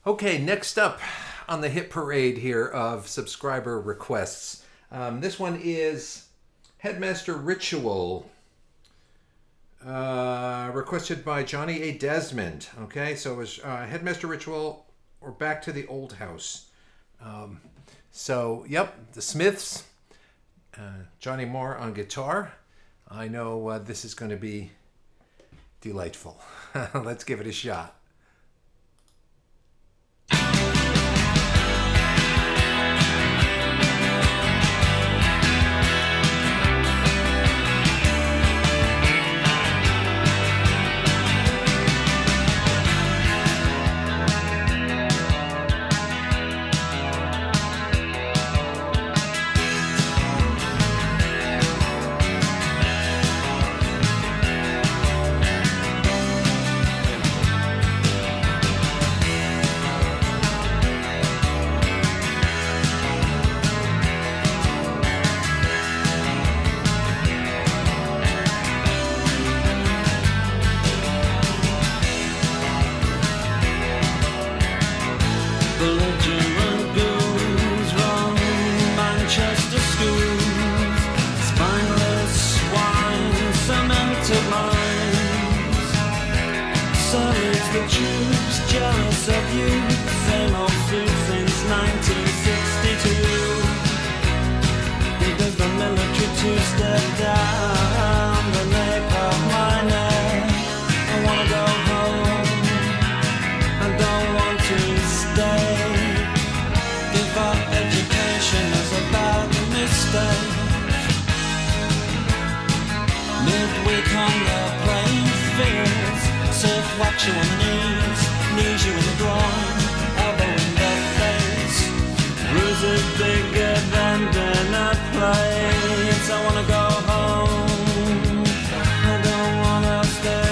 Okay, next up on the hit parade here of subscriber requests. This one is Headmaster Ritual, requested by Johnny A. Desmond. Okay, so it was Headmaster Ritual or Back to the Old House. Yep, the Smiths, Johnny Moore on guitar. I know this is going to be delightful. Let's give it a shot. Belligerent ghouls run Manchester schools, spineless swine, cemented minds. So is the troops jealous of you, same old suit since 1962. Does the military two-step down the nape of my neck? I wanna go home, I don't want to stay. Give up education as a bad mistake. Midweek on the playing fields, surf watch you on the knees you in the groin, elbow in the face. Bruises bigger than dinner plates. I wanna go home, I don't wanna stay.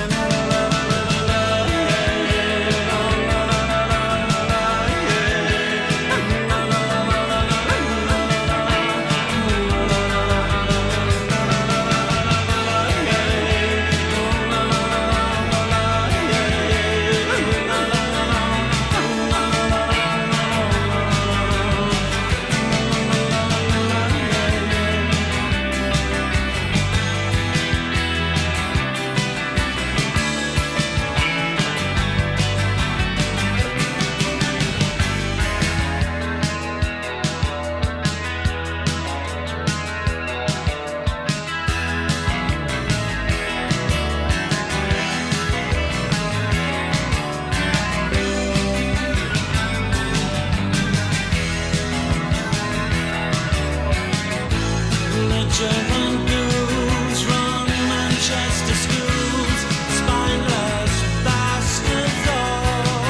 German ghouls run Manchester schools, spineless bastards all.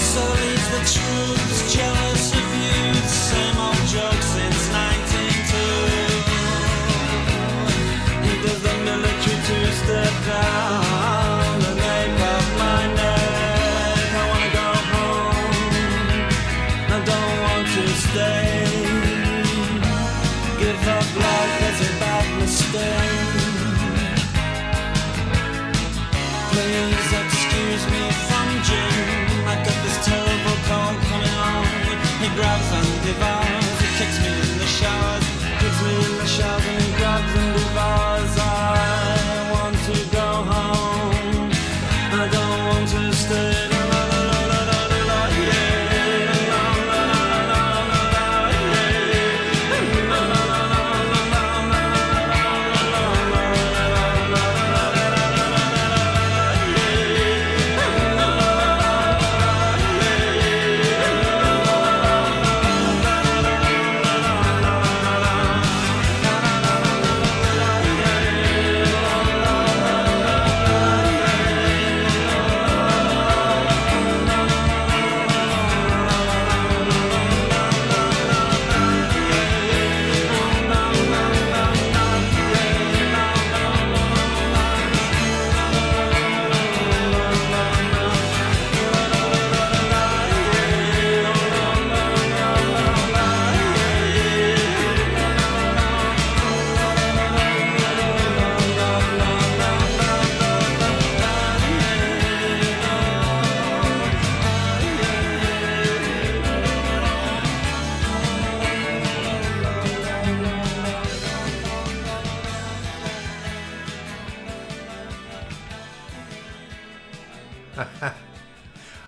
So leaves the troops jealous of you, same old joke since 1902. Does the military two-step down the nape of my neck? I wanna go home, I don't want to stay. Give up life as a bad mistake. Please excuse me from Jim, I got this terrible cold coming on. He grabs and devours, he kicks me in the showers, and he grabs and devours. I want to go home, I don't want to stay.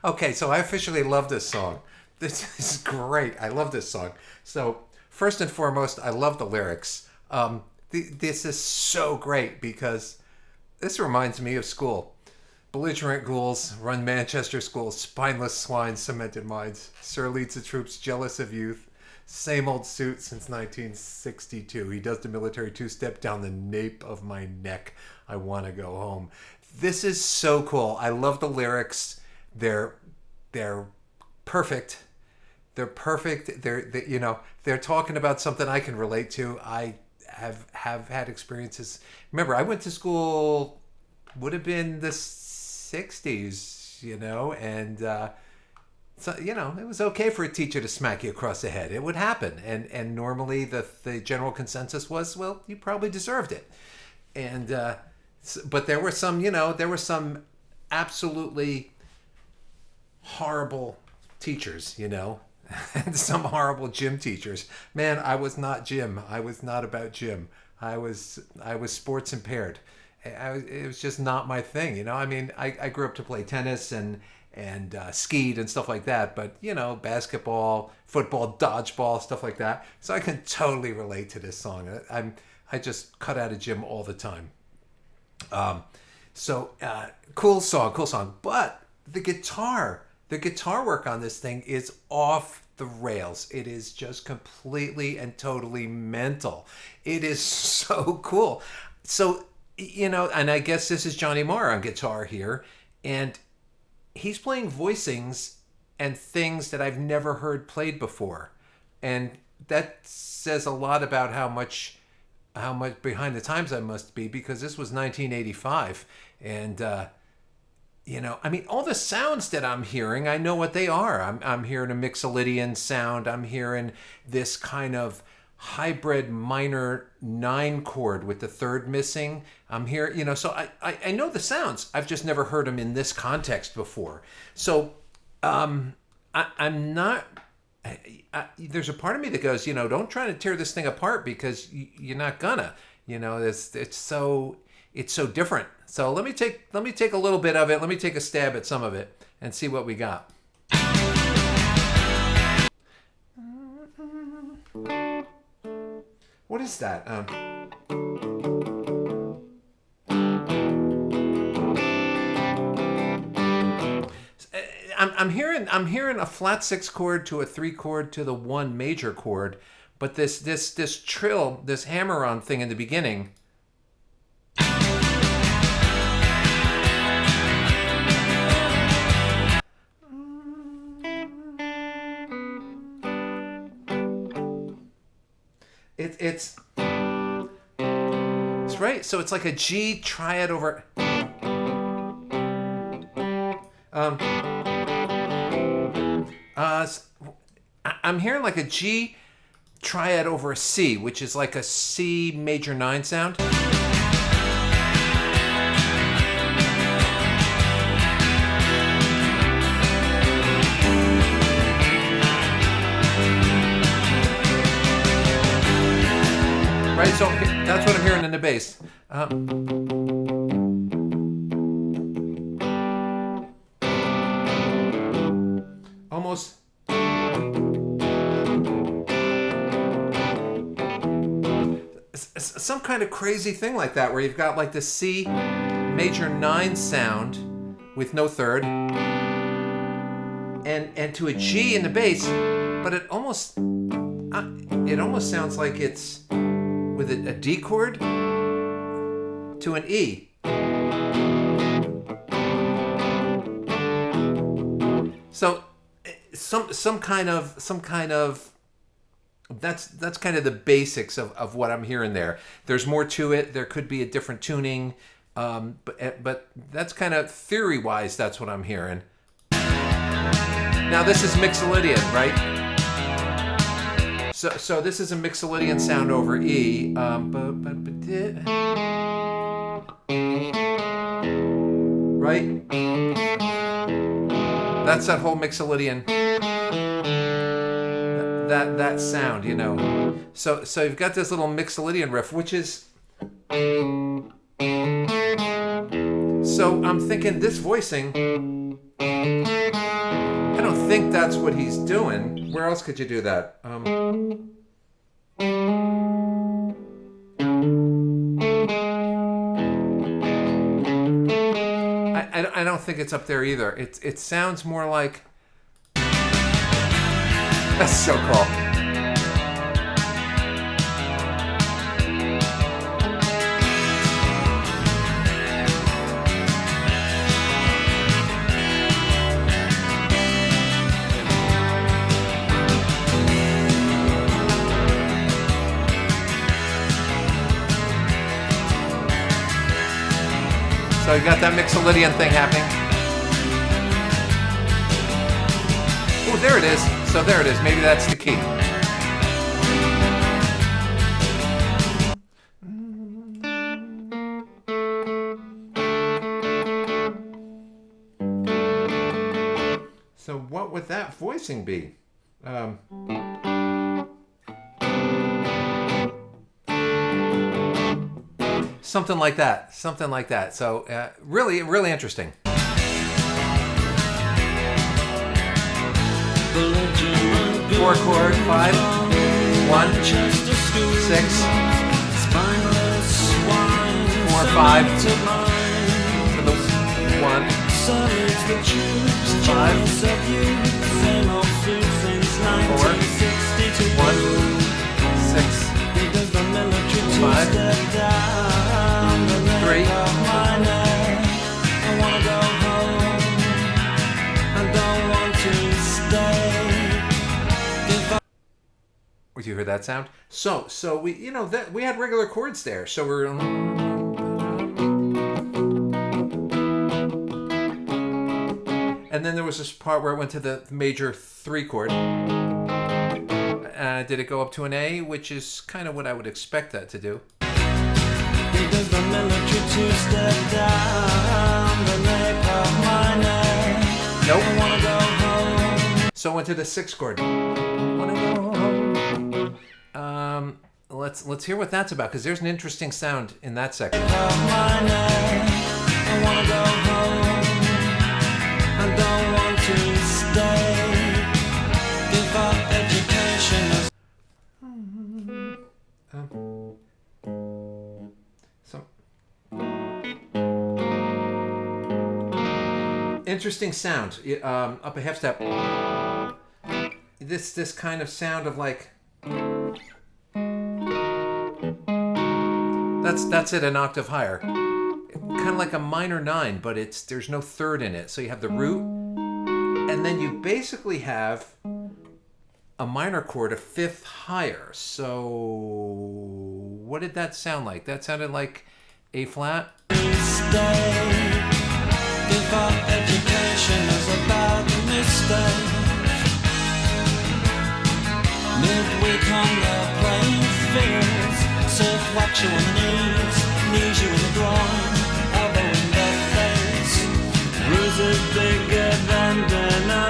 Okay, so I officially love this song. This is great. I love this song. So first and foremost, I love the lyrics. This is so great because this reminds me of school. Belligerent ghouls run Manchester schools, spineless swine, cemented minds. Sir leads the troops, jealous of youth. Same old suit since 1962. He does the military two-step down the nape of my neck. I want to go home. This is so cool. I love the lyrics. They're perfect. They're perfect. They're talking about something I can relate to. I have had experiences. Remember, I went to school, would have been the 60s, and so it was okay for a teacher to smack you across the head. It would happen, and normally the general consensus was, well, you probably deserved it. And but there were some absolutely horrible teachers, and some horrible gym teachers. Man, I was not gym. I was not about gym. I was sports impaired. It was just not my thing, I mean, I grew up to play tennis and skied and stuff like that, but basketball, football, dodgeball, stuff like that. So I can totally relate to this song. I just cut out of gym all the time. Cool song. But the guitar work on this thing is off the rails. It is just completely and totally mental. It is so cool. So, and I guess this is Johnny Marr on guitar here, and he's playing voicings and things that I've never heard played before. And that says a lot about how much behind the times I must be, because this was 1985. And, I mean, all the sounds that I'm hearing, I know what they are. I'm hearing a Mixolydian sound. I'm hearing this kind of hybrid minor 9 chord with the third missing. I'm here, so I know the sounds. I've just never heard them in this context before. So I'm not... there's a part of me that goes, don't try to tear this thing apart, because you're not gonna. It's so different. So let me take a little bit of it. Let me take a stab at some of it and see what we got. What is that? I'm hearing a flat 6 chord to a 3 chord to the 1 major chord, but this trill, this hammer-on thing in the beginning. It's right. So it's like a G triad over. I'm hearing like a G triad over a C, which is like a C major 9 sound. Right, so that's what I'm hearing in the bass. Almost. Some kind of crazy thing like that, where you've got like the C major 9 sound with no third, and to a G in the bass, but it almost sounds like it's with a D chord to an E. So some kind of that's kind of the basics of what I'm hearing there. There's more to it. There could be a different tuning, but that's kind of theory-wise, that's what I'm hearing. Now this is Mixolydian, right? So this is a Mixolydian sound over E. Right? That's that whole Mixolydian. That sound, So you've got this little Mixolydian riff, which is. So I'm thinking this voicing. I don't think that's what he's doing. Where else could you do that? I don't think it's up there either. It sounds more like... That's so cool. So you got that Mixolydian thing happening. Oh, there it is. So there it is. Maybe that's the key. So what would that voicing be? Something like that. Something like that. So really, really interesting. 4-chord, 5, 1, 6, 4, 5, for the 1, 5, 4, 1, 6, 5, 3. Would you hear that sound? So we, that we had regular chords there. So we're, and then there was this part where it went to the major 3 chord. Did it go up to an A, which is kind of what I would expect that to do. Nope. So it went to the 6 chord. Let's hear what that's about, because there's an interesting sound in that section. Interesting sound. Up a half step. This kind of sound of like. That's it, an octave higher. Kind of like a minor 9, but there's no third in it. So you have the root, and then you basically have a minor chord, a 5th higher. So what did that sound like? That sounded like A flat. Give up education is about the mistake. Midweek on the playing fields, surf watch you on the knees you in the groin, elbow in the face, bruises bigger than dinner.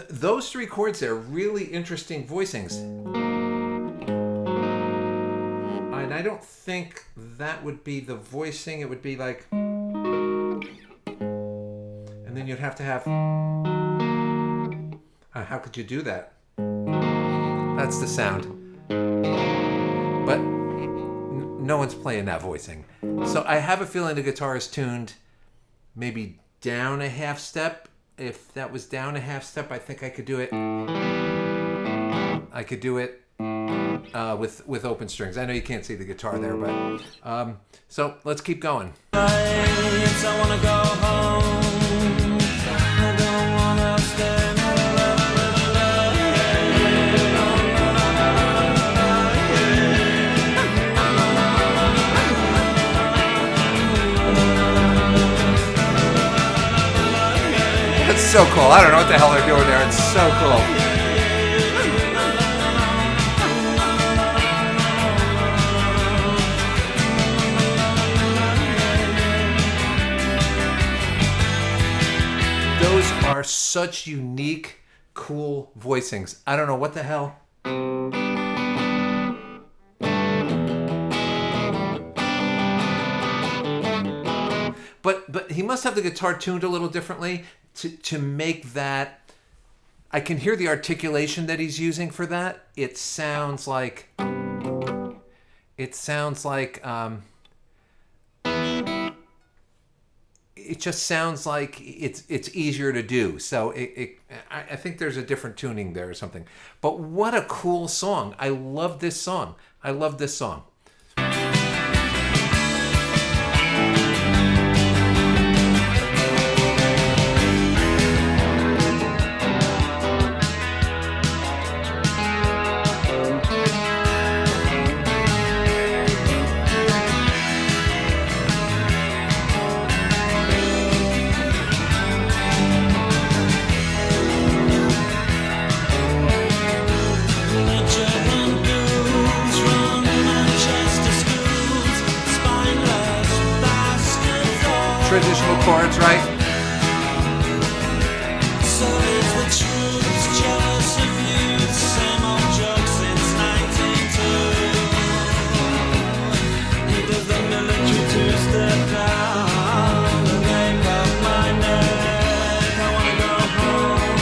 Those 3 chords there, really interesting voicings. And I don't think that would be the voicing. It would be like, and then you'd have to have, how could you do that? That's the sound. But no one's playing that voicing. So I have a feeling the guitar is tuned maybe down a half step. If that was down a half step, I think I could do it. I could do it with open strings. I know you can't see the guitar there, but so let's keep going. I wanna go home. I don't wanna stay. It's so cool. I don't know what the hell they're doing there. It's so cool. Those are such unique, cool voicings. I don't know what the hell. But he must have the guitar tuned a little differently. to make that, I can hear the articulation that he's using for that. It sounds like it just sounds like it's easier to do. So I think there's a different tuning there or something. But what a cool song. I love this song. I love this song. Traditional chords, right? So is the truth just of you? Same old joke since 1992. He does the military two-step down the nape of my neck. I wanna go home.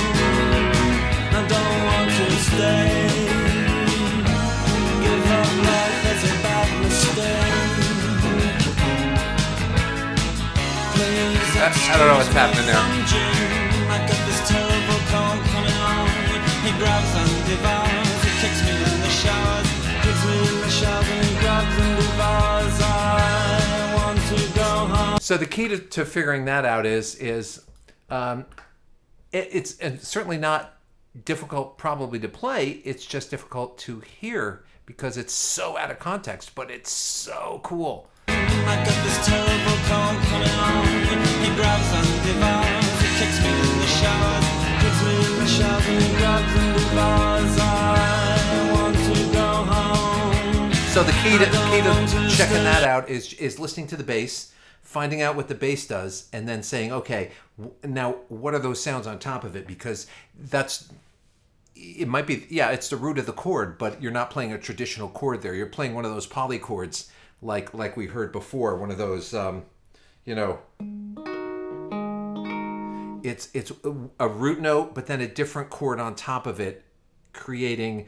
I don't want to stay. Give up life as a bad mistake. I don't know what's happening there. I got this terrible cold coming on. He grabs and devours. He kicks me in the showers. Kicks me in the showers and he grabs and devours. I want to go home. So the key to figuring that out is it's certainly not difficult probably to play. It's just difficult to hear because it's so out of context, but it's so cool. I got this terrible cold coming on. He grabs and devours. He kicks me in the showers. Kicks me in the showers and he grabs and devours. I want to go home. So the key to checking that out is listening to the bass, finding out what the bass does, and then saying, okay, now what are those sounds on top of it? Because it might be, it's the root of the chord, but you're not playing a traditional chord there. You're playing one of those polychords. Like we heard before, one of those, it's a root note, but then a different chord on top of it, creating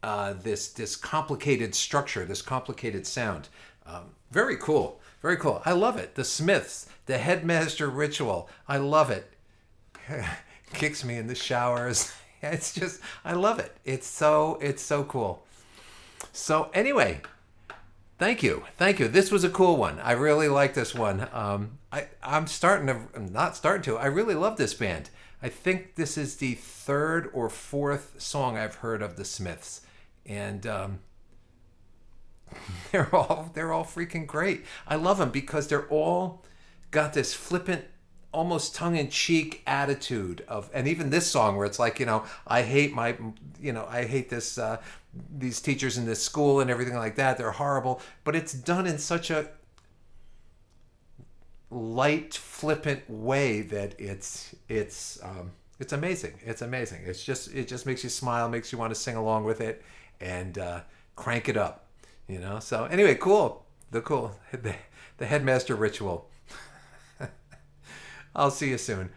this complicated structure, this complicated sound. Very cool, very cool. I love it. The Smiths, the Headmaster Ritual. I love it. Kicks me in the showers. It's just, I love it. It's so cool. So anyway. Thank you. This was a cool one. I really like this one. I really love this band. I think this is the third or fourth song I've heard of the Smiths, and they're all freaking great. I love them because they're all got this flippant, almost tongue-in-cheek attitude of, and even this song where it's like, I hate this. These teachers in this school and everything like that, they're horrible, but it's done in such a light, flippant way that it's amazing. It's amazing. It just makes you smile, makes you want to sing along with it, and crank it up. So anyway, cool. The Headmaster Ritual. I'll see you soon.